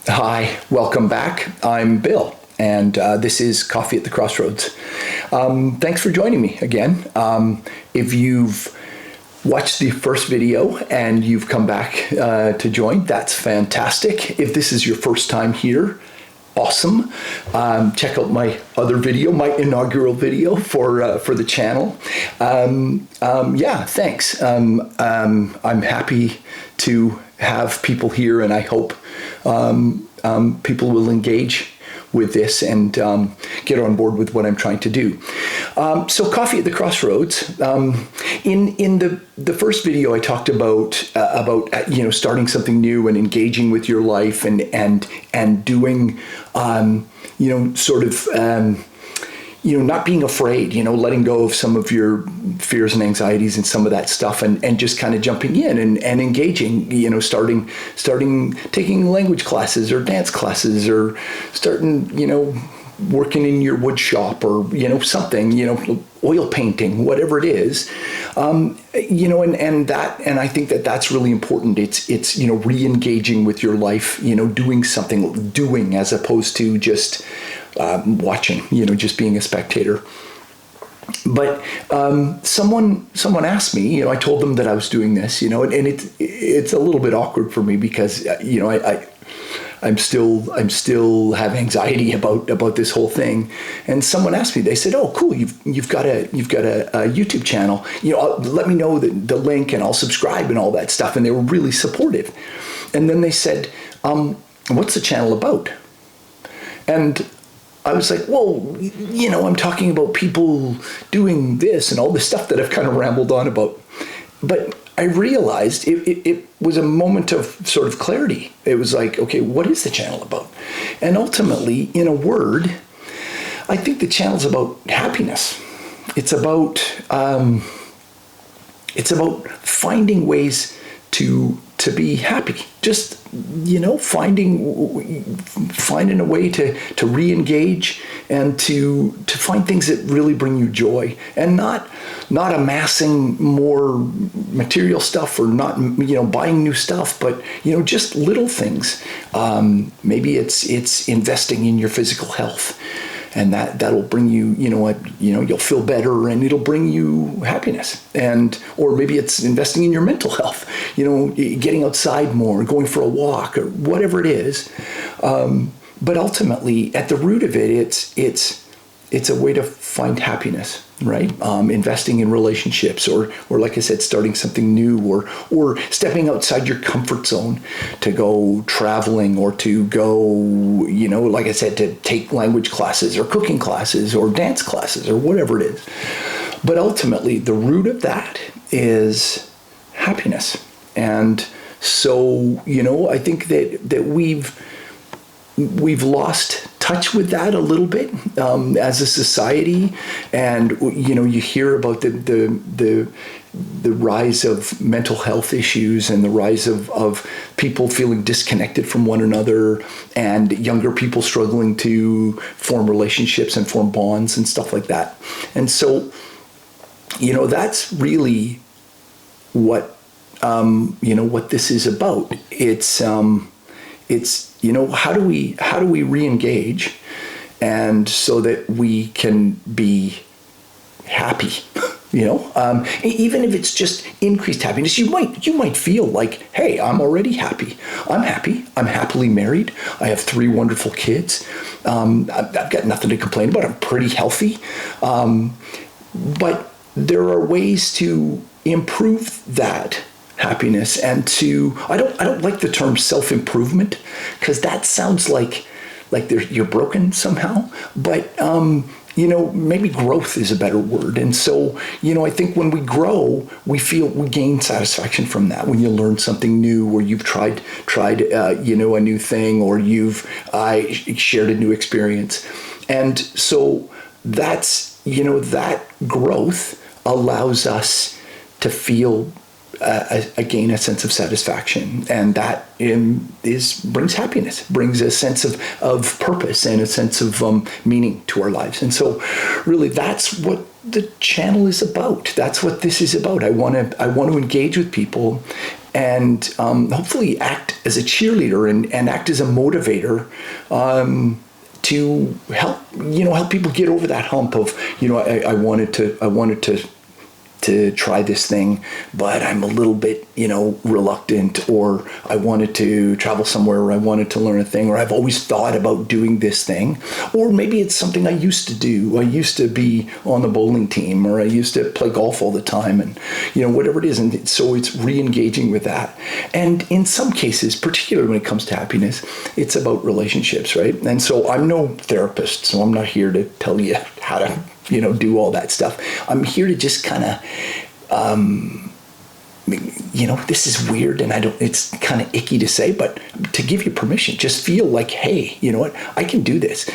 Hi, welcome back. I'm Bill, and this is Coffee at the Crossroads. Thanks for joining me again. If you've watched the first video and you've come back to join, that's fantastic. If this is your first time here, awesome. Check out my other video, my inaugural video for the channel. Yeah, thanks. I'm happy to have people here, and I hope people will engage with this and get on board with what I'm trying to do. So Coffee at the Crossroads. In the first video, I talked about starting something new and engaging with your life and doing not being afraid, letting go of some of your fears and anxieties and some of that stuff, and just kind of jumping in and engaging, starting taking language classes or dance classes, or starting, working in your wood shop, or, something, oil painting, whatever it is, and I think that's really important. It's re-engaging with your life, doing as opposed to just watching, just being a spectator. But someone asked me, I told them that I was doing this, and it's a little bit awkward for me because I'm still have anxiety about this whole thing. And someone asked me, they said, "Oh, cool, you've got a YouTube channel. Let me know the link and I'll subscribe and all that stuff." And they were really supportive. And then they said, "What's the channel about?" And I was like, well, I'm talking about people doing this and all this stuff that I've kind of rambled on about. But I realized it was a moment of sort of clarity. It was like, okay, what is the channel about? And ultimately, in a word, I think the channel's about happiness. It's about finding ways to be happy. Just, finding a way to re-engage and to find things that really bring you joy, and not amassing more material stuff, or not, buying new stuff, but, just little things. Maybe it's investing in your physical health, and that'll bring you, you'll feel better, and it'll bring you happiness. Or maybe it's investing in your mental health, getting outside more, going for a walk, or whatever it is. But ultimately, at the root of it, it's a way to find happiness, right? Investing in relationships, or like I said, starting something new, or stepping outside your comfort zone to go traveling, or to go, like I said, to take language classes or cooking classes or dance classes or whatever it is. But ultimately, the root of that is happiness. And so, I think that we've lost touch with that a little bit as a society. And you hear about the rise of mental health issues, and the rise of people feeling disconnected from one another, and younger people struggling to form relationships and form bonds and stuff like that. And so, that's really what what this is about. It's how do we re-engage, and so that we can be happy, even if it's just increased happiness. You might feel like, hey, I'm already happy. I'm happily married. I have 3 wonderful kids. I've got nothing to complain about. I'm pretty healthy. But there are ways to improve that happiness, and I don't like the term self-improvement, because that sounds like you're broken somehow. But maybe growth is a better word. And so, I think when we grow, we gain satisfaction from that. When you learn something new, or you've tried a new thing, or you've shared a new experience. And so that's, that growth allows us to feel again a sense of satisfaction, and that brings happiness, brings a sense of purpose, and a sense of meaning to our lives. And so really that's what the channel is about. That's what this is about. I want to engage with people and hopefully act as a cheerleader and act as a motivator to help people get over that hump of, I wanted to try this thing, but I'm a little bit, reluctant, or I wanted to travel somewhere, or I wanted to learn a thing, or I've always thought about doing this thing, or maybe it's something I used to do. I used to be on the bowling team, or I used to play golf all the time, and, whatever it is. And so it's re-engaging with that. And in some cases, particularly when it comes to happiness, it's about relationships, right? And so I'm no therapist, so I'm not here to tell you how to do all that stuff. I'm here to just kind of, this is weird, and it's kind of icky to say, but to give you permission, just feel like, hey, you know what, I can do this.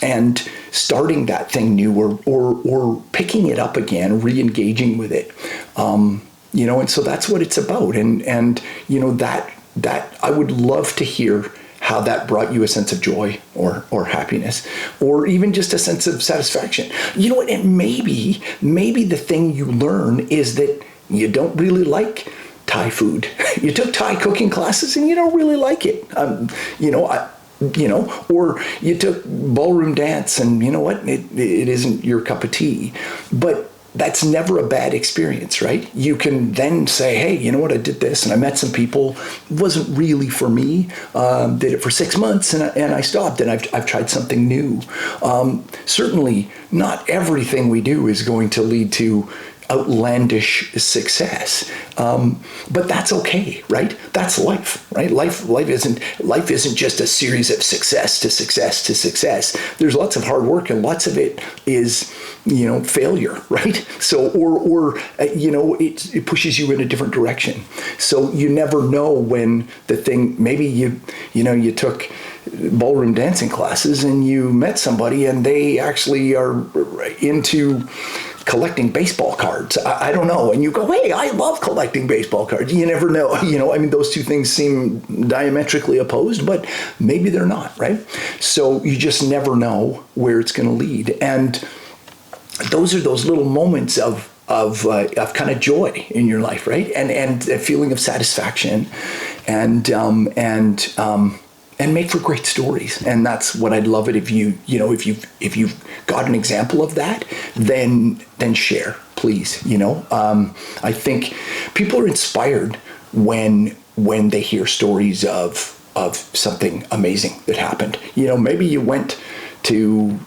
And starting that thing new, or picking it up again, re-engaging with it. And so that's what it's about. And that I would love to hear how that brought you a sense of joy or happiness, or even just a sense of satisfaction. And maybe the thing you learn is that you don't really like Thai food. You took Thai cooking classes and you don't really like it. Or you took ballroom dance and it isn't your cup of tea. But that's never a bad experience, right? You can then say, hey, you know what, I did this and I met some people. It wasn't really for me. Did it for 6 months and I stopped, and I've tried something new. Certainly not everything we do is going to lead to outlandish success. But that's okay, right? That's life, right? Life isn't just a series of success to success to success. There's lots of hard work, and lots of it is, failure, right? So, it pushes you in a different direction. So you never know when the thing, maybe you took ballroom dancing classes and you met somebody and they actually are into collecting baseball cards. I don't know. And you go, hey, I love collecting baseball cards. You never know. Those two things seem diametrically opposed, but maybe they're not, right? So you just never know where it's going to lead. And those are those little moments of kind of joy in your life, right? And a feeling of satisfaction and make for great stories. And that's what I'd love it if you've got an example of that, then share, please. I think people are inspired when they hear stories of something amazing that happened. Maybe you went to,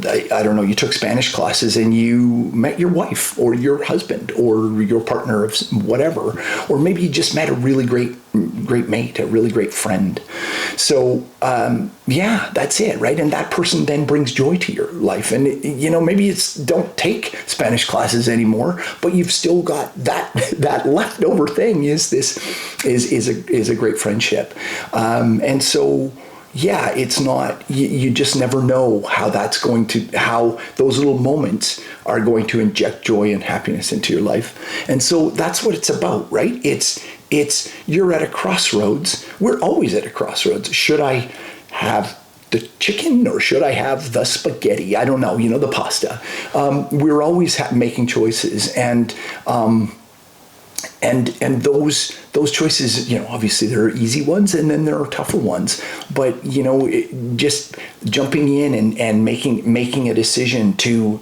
I don't know, you took Spanish classes and you met your wife or your husband or your partner of whatever, or maybe you just met a really great mate, a really great friend. So that's it, right? And that person then brings joy to your life. And maybe it's don't take Spanish classes anymore, but you've still got that leftover thing is a great friendship. And so. Yeah, it's not, you just never know how those little moments are going to inject joy and happiness into your life. And so that's what it's about, right? It's you're at a crossroads. We're always at a crossroads. Should I have the chicken or should I have the spaghetti? I don't know, the pasta. We're always making choices, and those choices, obviously there are easy ones and then there are tougher ones. But just jumping in and making a decision to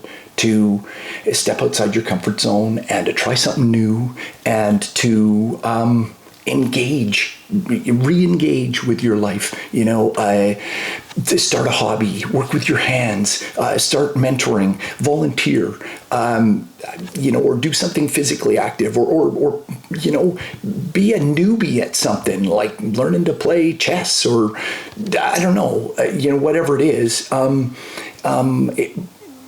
step outside your comfort zone and to try something new and to re-engage with your life, to start a hobby, work with your hands, start mentoring, volunteer, or do something physically active, or be a newbie at something like learning to play chess, or I don't know, whatever it is.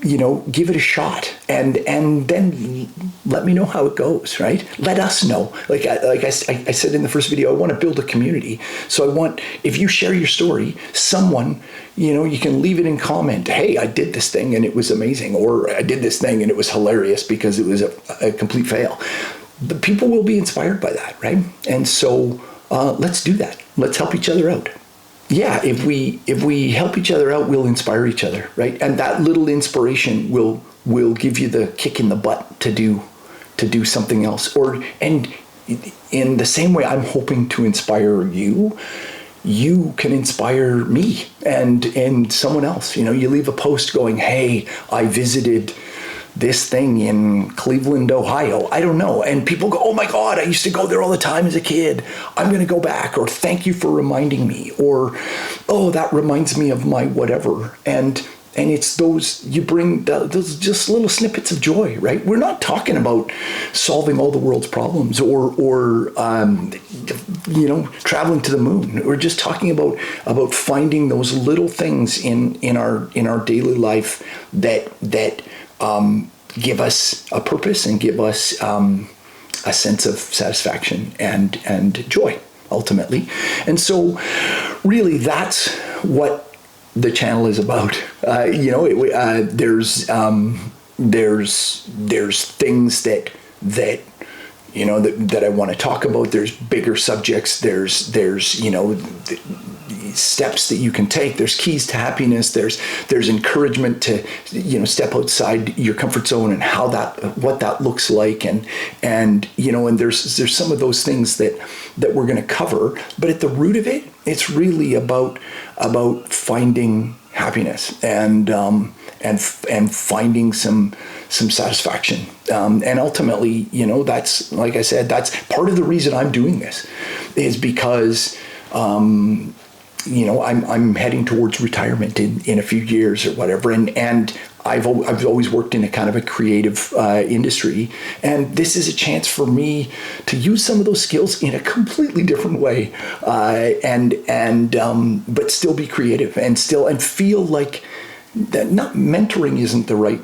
Give it a shot and then let me know how it goes, right? Let us know. Like I said in the first video, I want to build a community. So if you share your story, someone, you can leave it in comment. Hey, I did this thing and it was amazing. Or I did this thing and it was hilarious because it was a complete fail. The people will be inspired by that, right? And so let's do that. Let's help each other out. Yeah, if we help each other out, we'll inspire each other, right? And that little inspiration will give you the kick in the butt to do something else. And in the same way I'm hoping to inspire you, you can inspire me and someone else. You know, you leave a post going, hey, I visited this thing in Cleveland, Ohio. I don't know. And people go, oh my God, I used to go there all the time as a kid. I'm going to go back. Or thank you for reminding me. Or, oh, that reminds me of my whatever. And it's those, you bring those just little snippets of joy, right? We're not talking about solving all the world's problems or traveling to the moon. We're just talking about finding those little things in our daily life that give us a purpose and give us a sense of satisfaction and joy, ultimately. And so really that's what the channel is about. There's things that I want to talk about. There's bigger subjects. There's steps that you can take. There's keys to happiness. There's encouragement to step outside your comfort zone and what that looks like, and there's some of those things that we're going to cover. But at the root of it, it's really about finding happiness and finding some satisfaction. And ultimately, that's, like I said, that's part of the reason I'm doing this, is because I'm heading towards retirement in a few years or whatever, and I've always worked in a kind of a creative industry, and this is a chance for me to use some of those skills in a completely different way, but still be creative and feel like that. Not mentoring isn't the right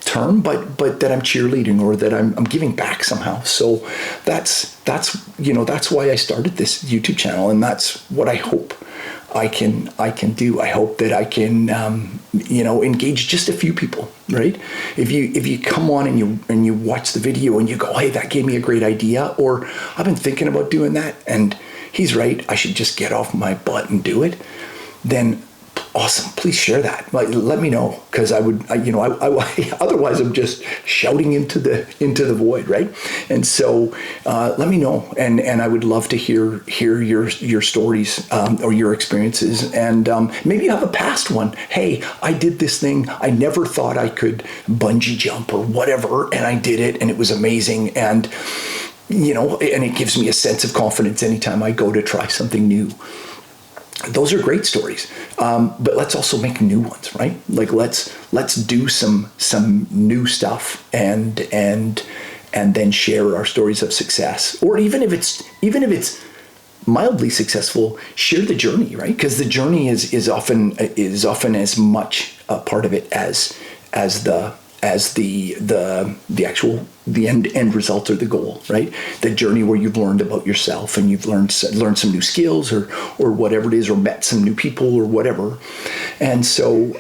term, but that I'm cheerleading or that I'm giving back somehow. So that's why I started this YouTube channel, and that's what I hope I can do. I hope that I can engage just a few people, right? If you come on and you watch the video and you go, hey, that gave me a great idea, or I've been thinking about doing that and he's right, I should just get off my butt and do it, then awesome. Please share that. Let me know, because I otherwise I'm just shouting into the void, right? And so let me know, and I would love to hear your stories or your experiences, and maybe you have a past one. Hey, I did this thing. I never thought I could bungee jump or whatever, and I did it, and it was amazing, and and it gives me a sense of confidence anytime I go to try something new. Those are great stories, but let's also make new ones, right? Like let's do some new stuff and then share our stories of success, or even if it's mildly successful, share the journey, right? Because the journey is often as much a part of it as the end result or the goal, right? The journey where you've learned about yourself and you've learned some new skills or whatever it is, or met some new people or whatever. And so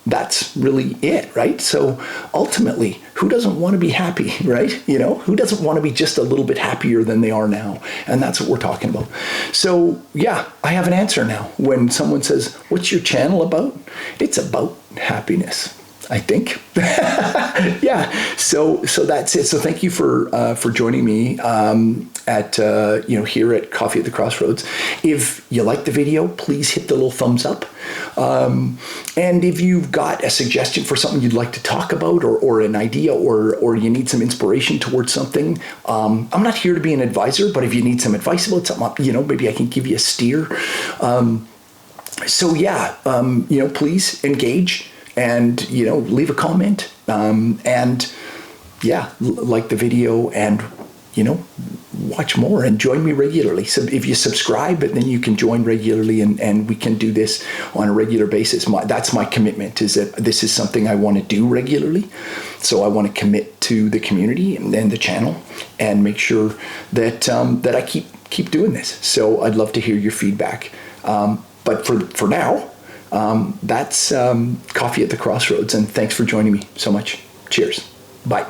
that's really it, right? So ultimately, who doesn't want to be happy, right? Who doesn't want to be just a little bit happier than they are now? And that's what we're talking about. So yeah, I have an answer now. When someone says, what's your channel about? It's about happiness, I think. Yeah. So that's it. So thank you for joining me at here at Coffee at the Crossroads. If you like the video, please hit the little thumbs up. And if you've got a suggestion for something you'd like to talk about, or an idea, or you need some inspiration towards something, I'm not here to be an advisor, but if you need some advice about something, maybe I can give you a steer. So yeah, please engage. And, leave a comment, and like the video, and, watch more and join me regularly. So if you subscribe, then you can join regularly, and we can do this on a regular basis. That's my commitment, is that this is something I want to do regularly. So I want to commit to the community and the channel, and make sure that I keep doing this. So I'd love to hear your feedback. But for now, that's Coffee at the Crossroads, and thanks for joining me so much. Cheers. Bye.